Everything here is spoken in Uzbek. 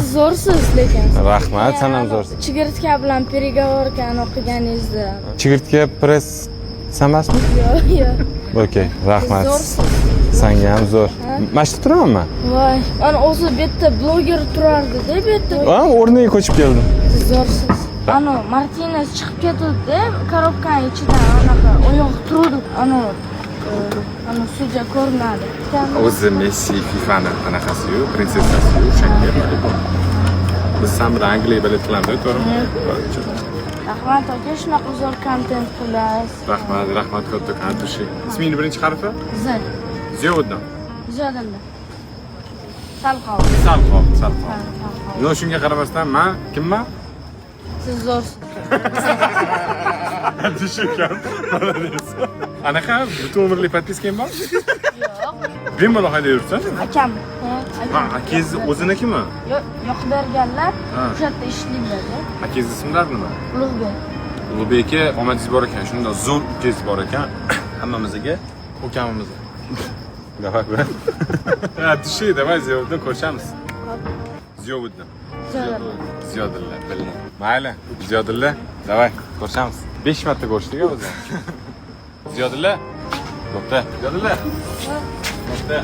Zo'rsiz lekin. Rahmat, sen ham zo'rsiz. Chigirtka bilan переговоркani o'qiganingizda. Chigirtka press sen emasmi? Yo'q. Okey, rahmat. Zo'rsiz. Senga ham zo'r. Mana shu turamanmi? Voy, ana o'zi bu yerda bloger turardi-da, bu yerda. Ha, o'rniga ko'chib keldim. Zo'rsiz. Ana Martinez chiqib ketdi, korobkaning ichidan anaqa oyoq turdi. Ana sudya ko'rinadi. O'zi Messi FIFAni anaqasi-yu, prinsessasi-yu, o'shanga. Biz ham bilan Angliya bilan qilamiz, to'g'rimi? Rahmat aka, shunaqa zo'r kontent qilasiz. Rahmat kattakon dushi. Ismingni birinchi harfi? Z. Ziyoddin. Ziyodilla. Salqov. Salqov. Yo, shunga qaramasdan men kimman? Siz zo'rsiz. Dushikam. Anaqa butun umrlik podpiskang bor? Yo'q. Bemalol haydayursan? Akam. Ha, akangiz o'zinikimi? Yo'q, yoqib berganlar o'sha yerda ishlaydi. Akangiz ismlari nima? Ulug'bek. Ulug'bek aka, omadingiz bor ekan. Shunda zo'r ukangiz bor ekan. Hammamizga, ukamizga. Давай, брат. Ha, dushi, давай Ziyoddin ko'rishamiz. Ziyoddin. Ziyoddinlar, bildim. Mayli, Ziyoddinlar, давай, ko'rishamiz. 5 marta ko'rishdik o'zi. Ziyoddinlar. To'xta. Ziyoddinlar. To'xta.